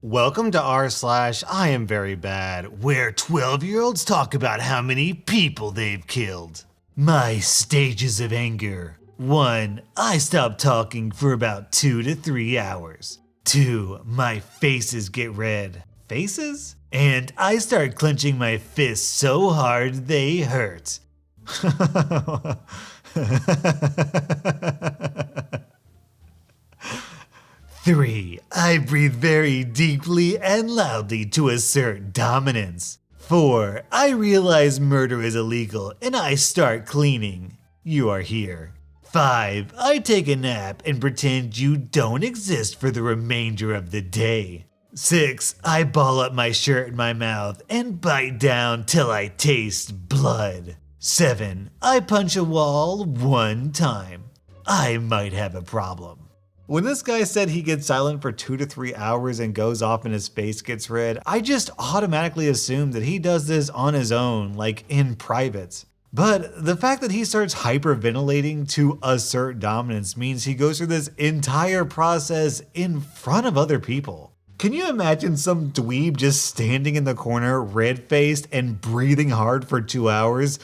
Welcome to rSlash I Am Very Bad, where 12-year-olds talk about how many people they've killed. My stages of anger. 1. I stop talking for about 2 to 3 hours. 2. My faces get red. Faces? And I start clenching my fists so hard they hurt. 3. I breathe very deeply and loudly to assert dominance. 4. I realize murder is illegal and I start cleaning. You are here. 5. I take a nap and pretend you don't exist for the remainder of the day. 6. I ball up my shirt in my mouth and bite down till I taste blood. 7. I punch a wall 1 time. I might have a problem. When this guy said he gets silent for 2 to 3 hours and goes off and his face gets red, I just automatically assumed that he does this on his own, like in private. But the fact that he starts hyperventilating to assert dominance means he goes through this entire process in front of other people. Can you imagine some dweeb just standing in the corner, red-faced and breathing hard for 2 hours?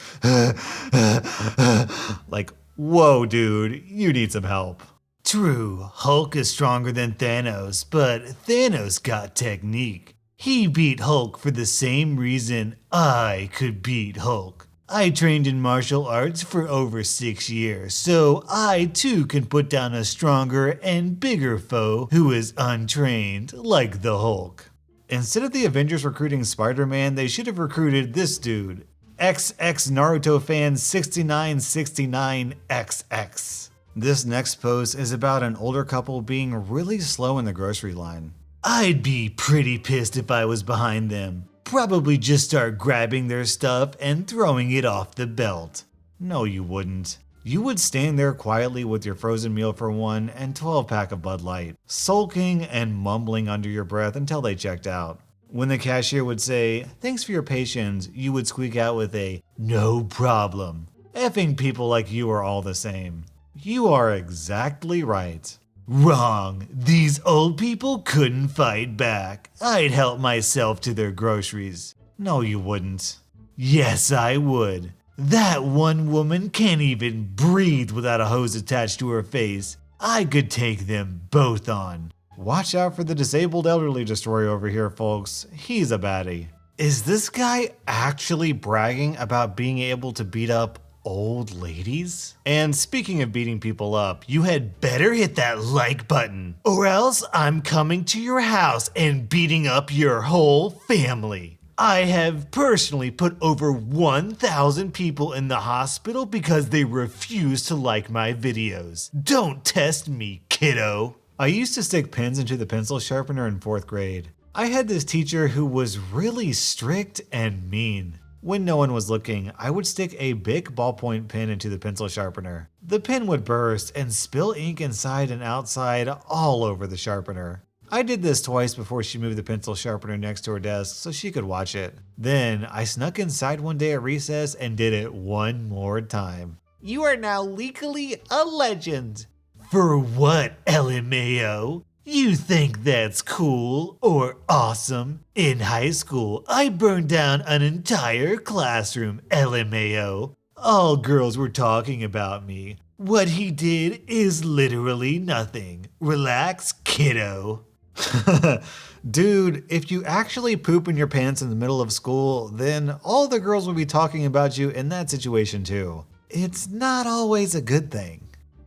Like, whoa dude, you need some help. True, Hulk is stronger than Thanos, but Thanos got technique. He beat Hulk for the same reason I could beat Hulk. I trained in martial arts for over 6 years, so I too can put down a stronger and bigger foe who is untrained, like the Hulk. Instead of the Avengers recruiting Spider-Man, they should have recruited this dude, XX Naruto fan 6969XX. This next post is about an older couple being really slow in the grocery line. I'd be pretty pissed if I was behind them. Probably just start grabbing their stuff and throwing it off the belt. No, you wouldn't. You would stand there quietly with your frozen meal for 1 and 12-pack of Bud Light, sulking and mumbling under your breath until they checked out. When the cashier would say, "Thanks for your patience," you would squeak out with a, "No problem." Effing people like you are all the same. You are exactly right. Wrong. These old people couldn't fight back. I'd help myself to their groceries. No, you wouldn't. Yes, I would. That one woman can't even breathe without a hose attached to her face. I could take them both on. Watch out for the disabled elderly destroyer over here, folks. He's a baddie. Is this guy actually bragging about being able to beat up old ladies? And speaking of beating people up, you had better hit that like button, or else I'm coming to your house and beating up your whole family. I have personally put over 1,000 people in the hospital because they refuse to like my videos. Don't test me, kiddo. I used to stick pins into the pencil sharpener in 4th grade. I had this teacher who was really strict and mean. When no one was looking, I would stick a big ballpoint pen into the pencil sharpener. The pen would burst and spill ink inside and outside all over the sharpener. I did this twice before she moved the pencil sharpener next to her desk so she could watch it. Then I snuck inside one day at recess and did it one more time. You are now legally a legend. For what, LMAO? You think that's cool or awesome? In high school, I burned down an entire classroom, LMAO. All girls were talking about me. What he did is literally nothing. Relax, kiddo. Dude, if you actually poop in your pants in the middle of school, then all the girls will be talking about you in that situation too. It's not always a good thing.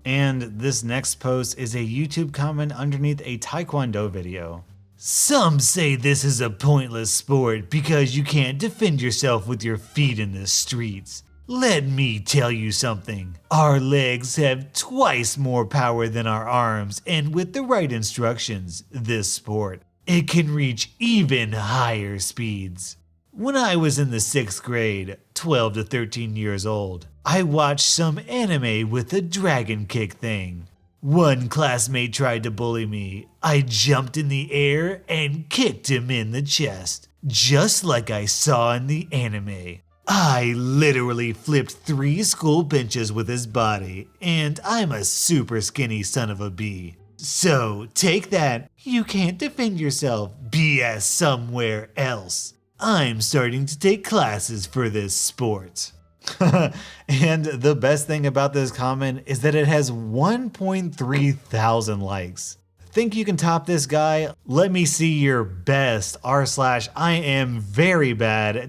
And this next post is a YouTube comment underneath a Taekwondo video. Some say this is a pointless sport because you can't defend yourself with your feet in the streets. Let me tell you something. Our legs have twice more power than our arms, and with the right instructions, this sport, it can reach even higher speeds. When I was in the 6th grade, 12 to 13 years old, I watched some anime with a dragon kick thing. One classmate tried to bully me. I jumped in the air and kicked him in the chest, just like I saw in the anime. I literally flipped 3 school benches with his body, and I'm a super skinny son of a bee. So take that, you can't defend yourself, BS somewhere else. I'm starting to take classes for this sport. And the best thing about this comment is that it has 1.3 thousand likes. Think you can top this guy? Let me see your best rSlash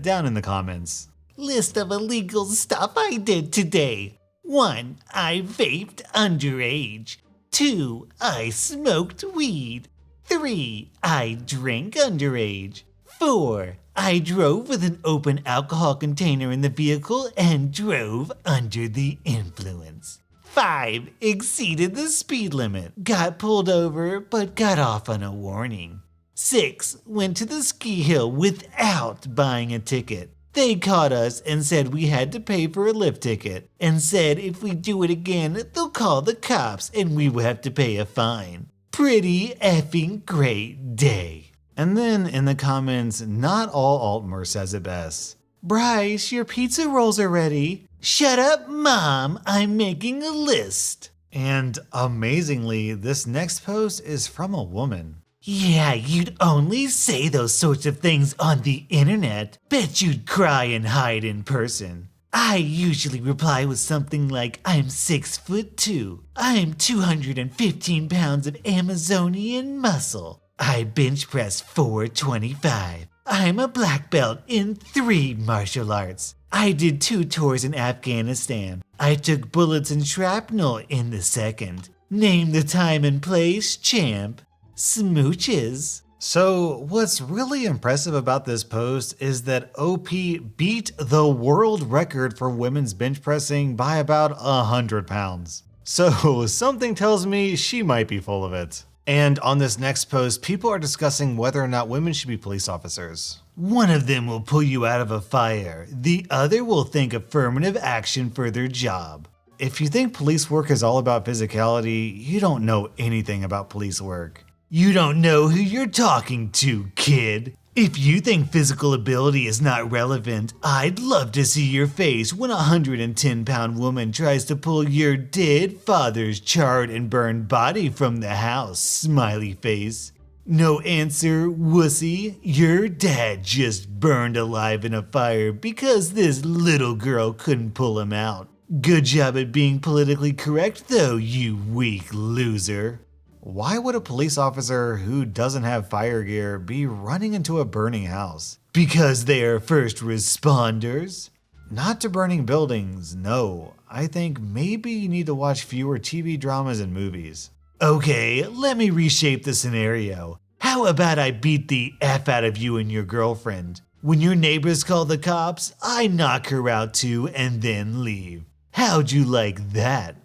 down in the comments. List of illegal stuff I did today. 1. I vaped underage. 2. I smoked weed. 3. I drank underage. 4. I drove with an open alcohol container in the vehicle and drove under the influence. 5. Exceeded the speed limit. Got pulled over but got off on a warning. 6. Went to the ski hill without buying a ticket. They caught us and said we had to pay for a lift ticket, and said if we do it again, they'll call the cops and we will have to pay a fine. Pretty effing great day. And then in the comments, not all Altmer says it best. Bryce, your pizza rolls are ready. Shut up, Mom, I'm making a list. And amazingly, this next post is from a woman. Yeah, you'd only say those sorts of things on the internet. Bet you'd cry and hide in person. I usually reply with something like, I'm 6'2". I'm 215 pounds of Amazonian muscle. I bench press 425. I'm a black belt in 3 martial arts. I did 2 tours in Afghanistan. I took bullets and shrapnel in the 2nd. Name the time and place, champ. Smooches. So what's really impressive about this post is that OP beat the world record for women's bench pressing by about 100 pounds. So something tells me she might be full of it. And on this next post, people are discussing whether or not women should be police officers. One of them will pull you out of a fire. The other will think affirmative action for their job. If you think police work is all about physicality, you don't know anything about police work. You don't know who you're talking to, kid. If you think physical ability is not relevant, I'd love to see your face when a 110-pound woman tries to pull your dead father's charred and burned body from the house, smiley face. No answer, wussy. Your dad just burned alive in a fire because this little girl couldn't pull him out. Good job at being politically correct though, you weak loser. Why would a police officer who doesn't have fire gear be running into a burning house? Because they are first responders? Not to burning buildings, no. I think maybe you need to watch fewer TV dramas and movies. Okay, let me reshape the scenario. How about I beat the F out of you and your girlfriend? When your neighbors call the cops, I knock her out too and then leave. How'd you like that?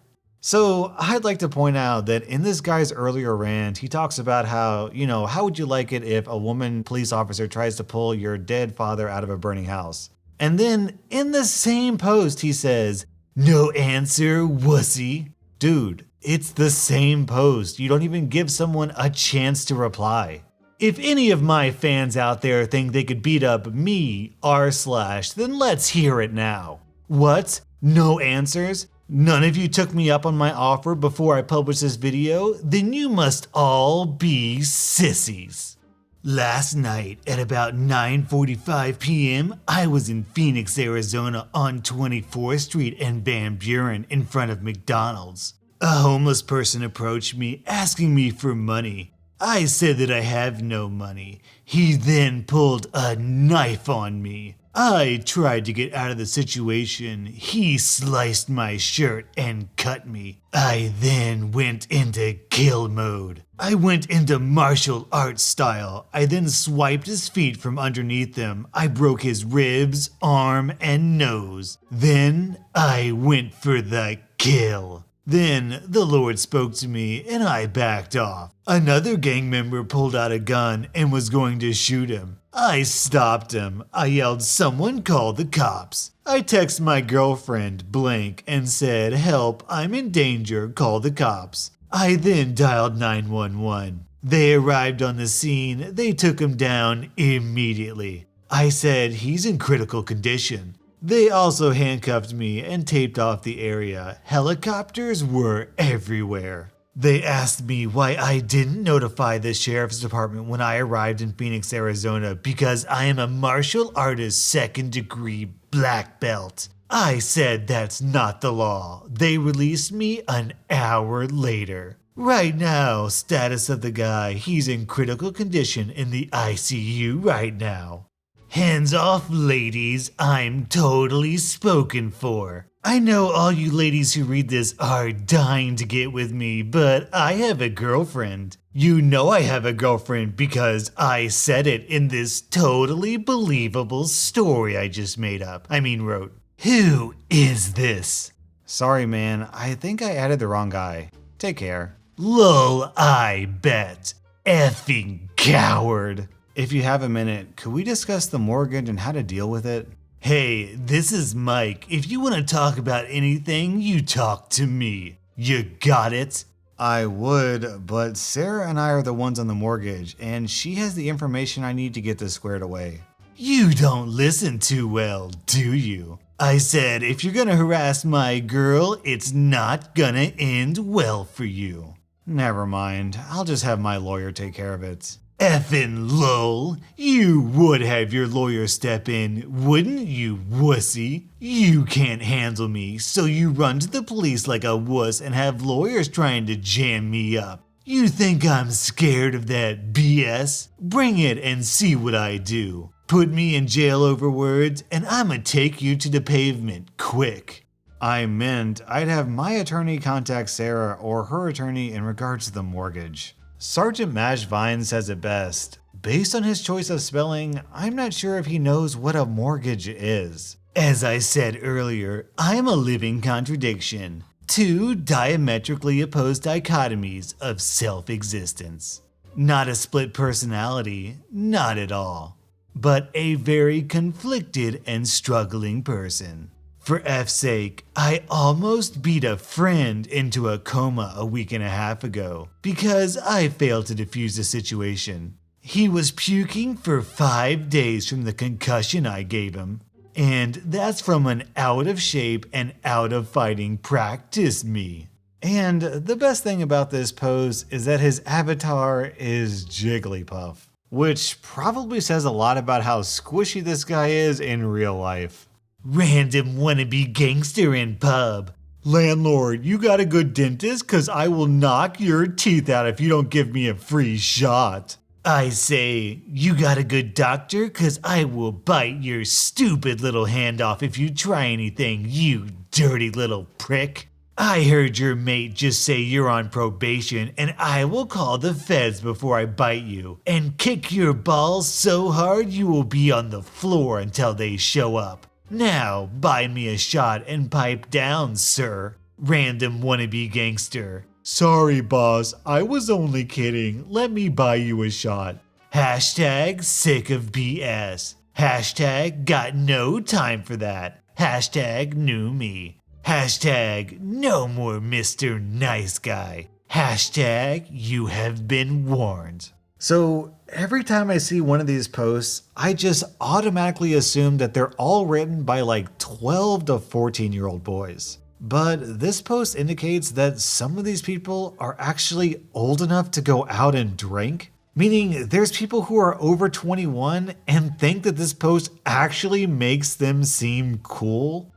So I'd like to point out that in this guy's earlier rant, he talks about how, how would you like it if a woman police officer tries to pull your dead father out of a burning house? And then in the same post, he says, no answer, wussy. Dude, it's the same post. You don't even give someone a chance to reply. If any of my fans out there think they could beat up me, rSlash, then let's hear it now. What? No answers? None of you took me up on my offer before I published this video? Then you must all be sissies. Last night at about 9:45 p.m., I was in Phoenix, Arizona on 24th Street and Van Buren in front of McDonald's. A homeless person approached me asking me for money. I said that I have no money. He then pulled a knife on me. I tried to get out of the situation. He sliced my shirt and cut me. I then went into kill mode. I went into martial arts style. I then swiped his feet from underneath him. I broke his ribs, arm, and nose. Then I went for the kill. Then the Lord spoke to me and I backed off. Another gang member pulled out a gun and was going to shoot him. I stopped him. I yelled, someone call the cops. I texted my girlfriend, blank, and said, help, I'm in danger, call the cops. I then dialed 911. They arrived on the scene. They took him down immediately. I said, he's in critical condition. They also handcuffed me and taped off the area. Helicopters were everywhere. They asked me why I didn't notify the sheriff's department when I arrived in Phoenix, Arizona, because I am a martial artist second-degree black belt. I said that's not the law. They released me an hour later. Right now, status of the guy, he's in critical condition in the ICU right now. Hands off, ladies, I'm totally spoken for. I know all you ladies who read this are dying to get with me, but I have a girlfriend. You know I have a girlfriend because I said it in this totally believable story I just wrote. Who is this? Sorry, man, I think I added the wrong guy. Take care. Lol, I bet. Effing coward. If you have a minute, could we discuss the mortgage and how to deal with it? Hey, this is Mike. If you want to talk about anything, you talk to me. You got it? I would, but Sarah and I are the ones on the mortgage, and she has the information I need to get this squared away. You don't listen too well, do you? I said if you're gonna harass my girl, it's not gonna end well for you. Never mind, I'll just have my lawyer take care of it. Effin' lol, you would have your lawyer step in, wouldn't you, wussy? You can't handle me, so you run to the police like a wuss and have lawyers trying to jam me up. You think I'm scared of that BS? Bring it and see what I do. Put me in jail over words, and I'ma take you to the pavement, quick. I meant I'd have my attorney contact Sarah or her attorney in regards to the mortgage. Sergeant Mash Vine says it best. Based on his choice of spelling, I'm not sure if he knows what a mortgage is. As I said earlier, I'm a living contradiction. Two diametrically opposed dichotomies of self-existence. Not a split personality, not at all. But a very conflicted and struggling person. For F's sake, I almost beat a friend into a coma a week and a half ago because I failed to defuse the situation. He was puking for 5 days from the concussion I gave him, and that's from an out of shape and out of fighting practice me. And the best thing about this pose is that his avatar is Jigglypuff, which probably says a lot about how squishy this guy is in real life. Random wannabe gangster in pub. Landlord, you got a good dentist? Cause I will knock your teeth out if you don't give me a free shot. I say, you got a good doctor? Cause I will bite your stupid little hand off if you try anything, you dirty little prick. I heard your mate just say you're on probation, and I will call the feds before I bite you and kick your balls so hard you will be on the floor until they show up. Now, buy me a shot and pipe down, sir. Random wannabe gangster. Sorry, boss. I was only kidding. Let me buy you a shot. Hashtag sick of BS. Hashtag got no time for that. Hashtag new me. Hashtag no more Mr. Nice Guy. Hashtag you have been warned. So every time I see one of these posts, I just automatically assume that they're all written by like 12 to 14-year-old boys. But this post indicates that some of these people are actually old enough to go out and drink. Meaning there's people who are over 21 and think that this post actually makes them seem cool.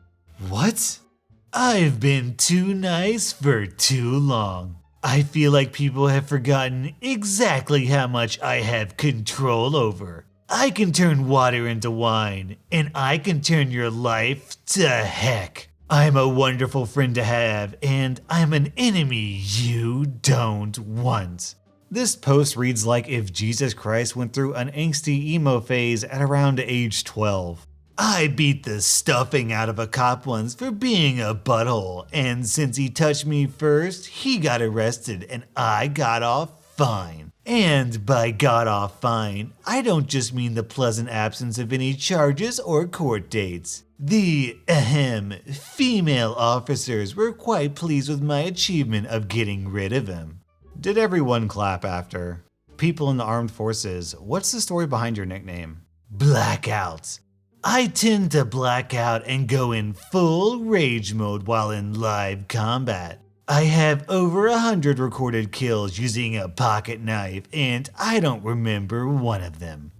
What? I've been too nice for too long. I feel like people have forgotten exactly how much I have control over. I can turn water into wine, and I can turn your life to heck. I'm a wonderful friend to have, and I'm an enemy you don't want. This post reads like if Jesus Christ went through an angsty emo phase at around age 12. I beat the stuffing out of a cop once for being a butthole, and since he touched me first, he got arrested and I got off fine. And by got off fine, I don't just mean the pleasant absence of any charges or court dates. The female officers were quite pleased with my achievement of getting rid of him. Did everyone clap after? People in the armed forces, what's the story behind your nickname? Blackouts. I tend to black out and go in full rage mode while in live combat. I have over 100 recorded kills using a pocket knife, and I don't remember one of them.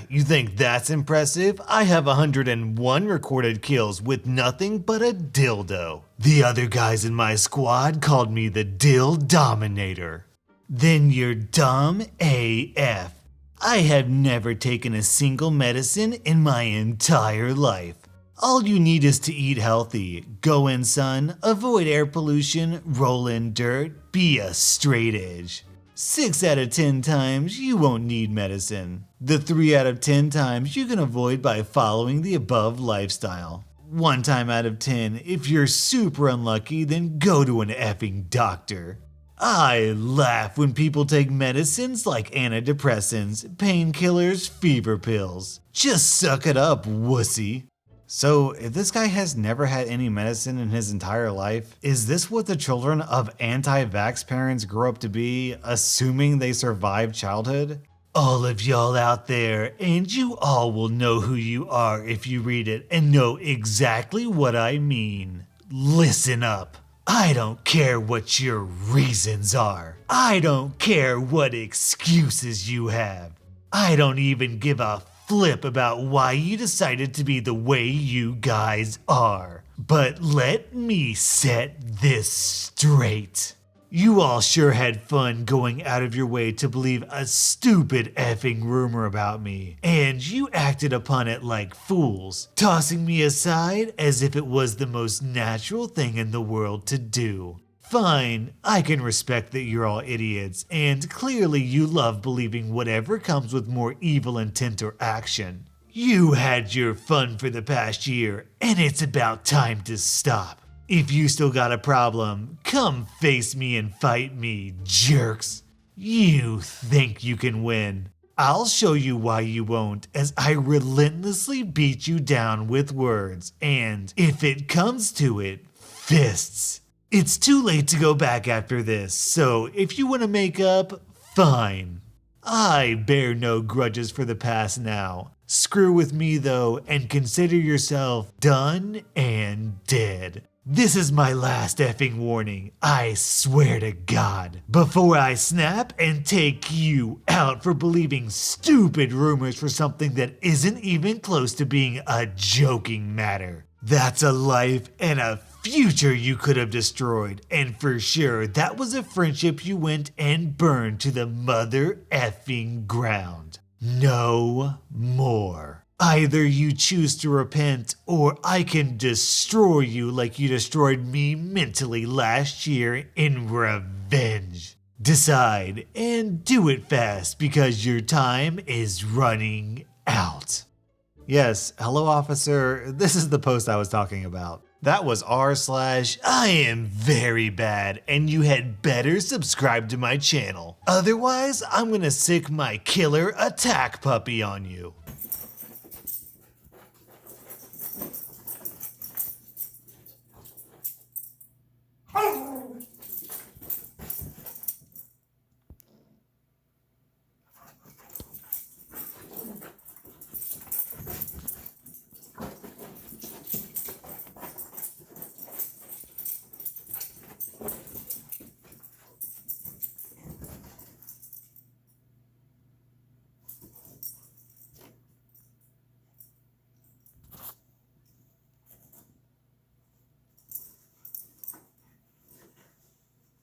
You think that's impressive? I have 101 recorded kills with nothing but a dildo. The other guys in my squad called me the Dill Dominator. Then you're dumb AF. I have never taken a single medicine in my entire life. All you need is to eat healthy, go in sun, avoid air pollution, roll in dirt, be a straight edge. 6 out of 10 times you won't need medicine. The 3 out of 10 times you can avoid by following the above lifestyle. 1 time out of 10, if you're super unlucky, then go to an effing doctor. I laugh when people take medicines like antidepressants, painkillers, fever pills. Just suck it up, wussy. So, if this guy has never had any medicine in his entire life, is this what the children of anti-vax parents grow up to be, assuming they survived childhood? All of y'all out there, and you all will know who you are if you read it and know exactly what I mean. Listen up. I don't care what your reasons are. I don't care what excuses you have. I don't even give a flip about why you decided to be the way you guys are. But let me set this straight. You all sure had fun going out of your way to believe a stupid effing rumor about me, and you acted upon it like fools, tossing me aside as if it was the most natural thing in the world to do. Fine, I can respect that you're all idiots, and clearly you love believing whatever comes with more evil intent or action. You had your fun for the past year, and it's about time to stop. If you still got a problem, come face me and fight me, jerks. You think you can win. I'll show you why you won't, as I relentlessly beat you down with words, and if it comes to it, fists. It's too late to go back after this, so if you want to make up, fine. I bear no grudges for the past now. Screw with me though, and consider yourself done and dead. This is my last effing warning, I swear to God, before I snap and take you out for believing stupid rumors for something that isn't even close to being a joking matter. That's a life and a future you could have destroyed, and for sure that was a friendship you went and burned to the mother effing ground. No more. Either you choose to repent, or I can destroy you like you destroyed me mentally last year in revenge. Decide, and do it fast because your time is running out. Yes, hello officer, this is the post I was talking about. That was rSlash, I am very bad, and you had better subscribe to my channel. Otherwise, I'm gonna sick my killer attack puppy on you.